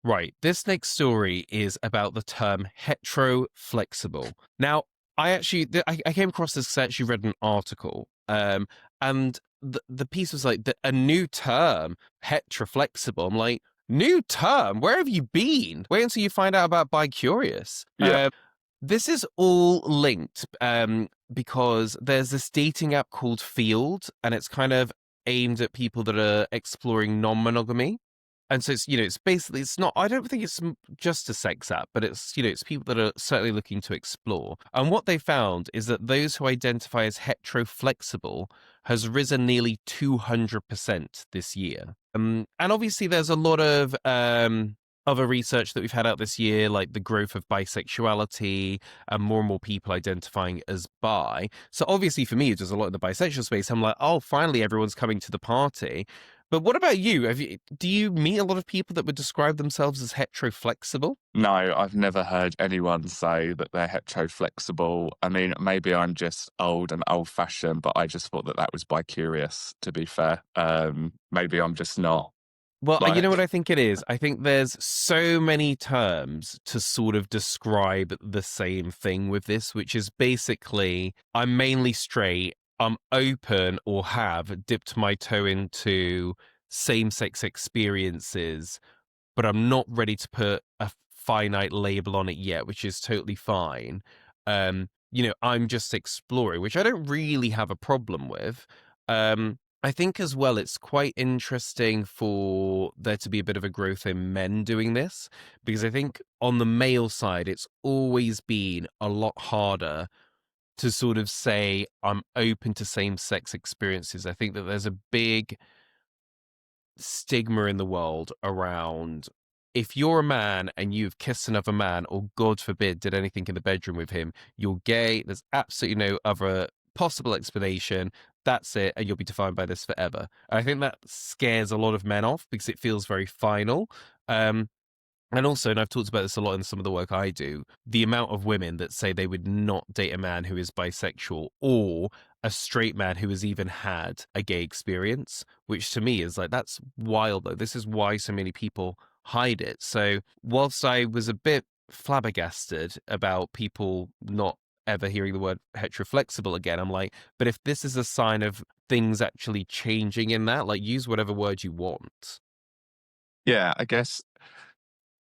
Right. This next story is about the term heteroflexible. Now, I came across this 'cause I actually read an article, and the piece was like a new term, heteroflexible. I'm like, new term? Where have you been? Wait until you find out about Bi Curious. Yeah. This is all linked, because there's this dating app called Field, and it's kind of aimed at people that are exploring non-monogamy. And so it's basically, it's not, I don't think it's just a sex app, but it's people that are certainly looking to explore. And what they found is that those who identify as heteroflexible has risen nearly 200% this year. And obviously there's a lot of other research that we've had out this year, like the growth of bisexuality and more people identifying as bi. So obviously for me, there's a lot in the bisexual space. I'm like, oh, finally everyone's coming to the party. But what about you? Do you meet a lot of people that would describe themselves as heteroflexible? No, I've never heard anyone say that they're heteroflexible. I mean, maybe I'm just old and old fashioned, but I just thought that that was bi curious, to be fair. Maybe I'm just not. Well, you know what Like, I think it is? I think there's so many terms to sort of describe the same thing with this, which is basically I'm mainly straight, I'm open or have dipped my toe into same-sex experiences, but I'm not ready to put a finite label on it yet, which is totally fine. I'm just exploring, which I don't really have a problem with. I think as well, it's quite interesting for there to be a bit of a growth in men doing this, because I think on the male side, it's always been a lot harder to sort of say, I'm open to same sex experiences. I think that there's a big stigma in the world around if you're a man and you've kissed another man, or God forbid, did anything in the bedroom with him, you're gay. There's absolutely no other possible explanation. That's it, and you'll be defined by this forever. And I think that scares a lot of men off because it feels very final. And also, and I've talked about this a lot in some of the work I do, the amount of women that say they would not date a man who is bisexual or a straight man who has even had a gay experience, which to me is like, that's wild though. This is why so many people hide it. So, whilst I was a bit flabbergasted about people not ever hearing the word heteroflexible again, I'm like, but if this is a sign of things actually changing in that, like, use whatever word you want. yeah, I guess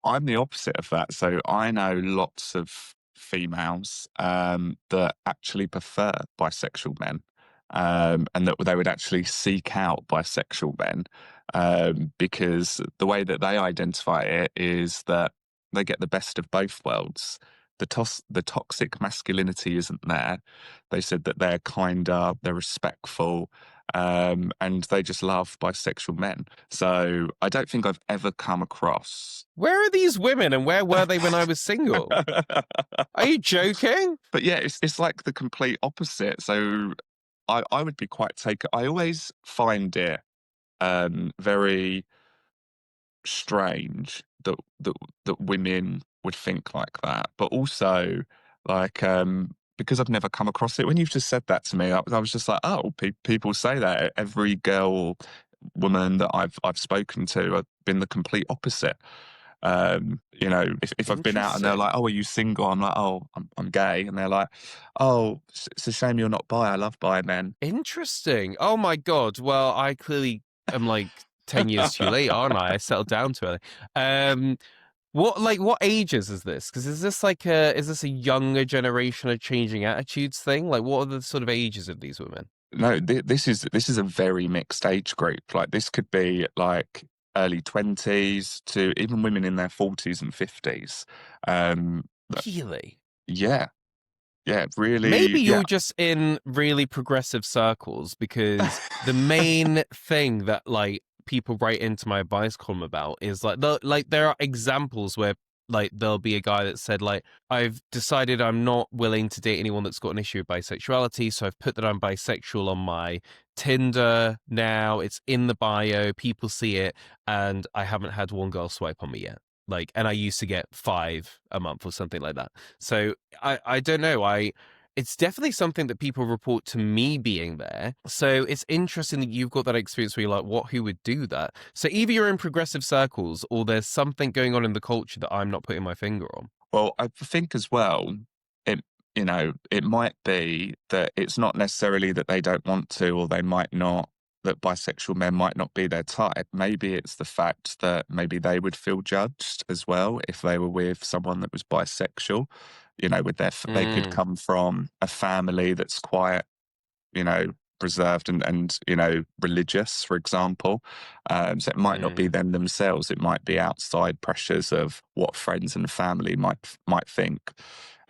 I'm the opposite of that. So I know lots of females that actually prefer bisexual men, and that they would actually seek out bisexual men, because the way that they identify it is that they get the best of both worlds. The toxic masculinity isn't there. They said that they're kinder, they're respectful, and they just love bisexual men. So I don't think I've ever come across. Where are these women and where were they when I was single? Are you joking? But yeah, it's like the complete opposite. So I would be quite taken. I always find it very strange that women would think like that, but also like because I've never come across it. When you've just said that to me, I was just like, oh, people say that. Every girl, woman that I've spoken to, have been the complete opposite. If I've been out and they're like, Interesting. "Oh, are you single?" I'm like, "Oh, I'm gay," and they're like, "Oh, it's a shame you're not bi. I love bi men." Interesting. Oh my God. Well, I clearly am like 10 years too late, aren't I? I settled down too early. Um, what ages is this? Because is this a younger generation of changing attitudes thing? Like, what are the sort of ages of these women? No, this is a very mixed age group. Like this could be like early 20s to even women in their 40s and 50s. Um, Really? yeah, yeah, Maybe really, yeah. you're just in really progressive circles, because the main thing that like people write into my advice column about is like there are examples where like there'll be a guy that said like, I've decided I'm not willing to date anyone that's got an issue with bisexuality, so I've put that I'm bisexual on my Tinder now. It's in the bio, people see it, and I haven't had one girl swipe on me yet. Like, and I used to get 5 a month or something like that. So I don't know. It's definitely something that people report to me being there. So it's interesting that you've got that experience where you're like, what, who would do that? So either you're in progressive circles or there's something going on in the culture that I'm not putting my finger on. Well, I think as well, it it might be that it's not necessarily that they don't want to, or they might not, that bisexual men might not be their type. Maybe it's the fact that maybe they would feel judged as well if they were with someone that was bisexual. With they could Mm, come from a family that's quite, you know, preserved and religious, for example. So it might not be mm, them themselves. It might be outside pressures of what friends and family might think,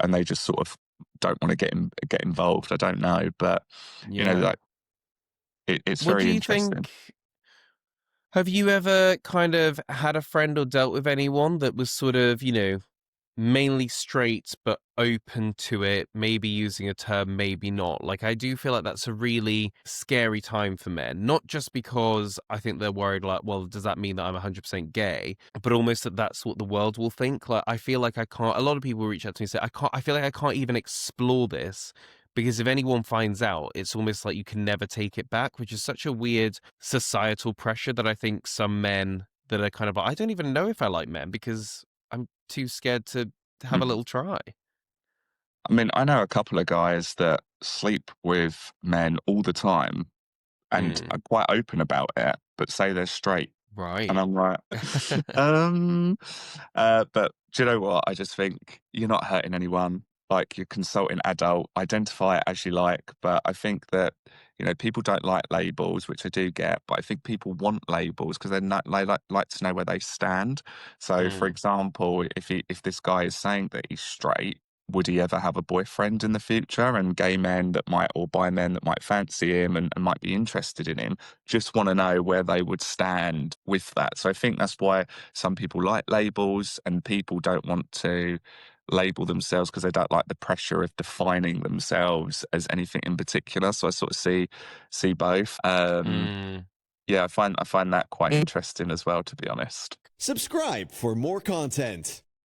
and they just sort of don't want to get involved. I don't know, but yeah. like it's What do very you interesting. think? Have you ever kind of had a friend or dealt with anyone that was sort of, mainly straight but open to it, maybe using a term, maybe not? Like, I do feel like that's a really scary time for men, not just because I think they're worried, like, well, does that mean that I'm 100% gay? But almost that that's what the world will think. Like, I feel like I can't, a lot of people reach out to me and say, I feel like I can't even explore this. Because if anyone finds out, it's almost like you can never take it back, which is such a weird societal pressure that I think some men that are kind of like, I don't even know if I like men because I'm too scared to have a Mm. little try. I mean, I know a couple of guys that sleep with men all the time and Mm, are quite open about it, but say they're straight. And right. I'm like, but do you know what? I just think you're not hurting anyone. Like, you're consulting adult, identify it as you like. But I think that, people don't like labels, which I do get, but I think people want labels because they like to know where they stand. So, for Mm, example, if this guy is saying that he's straight, would he ever have a boyfriend in the future? And gay men that might, or bi men that might fancy him and might be interested in him, just want to know where they would stand with that. So I think that's why some people like labels and people don't want to label themselves because they don't like the pressure of defining themselves as anything in particular. So I sort of see both. mm. Yeah, I find that quite interesting as well, to be honest. Subscribe for more content.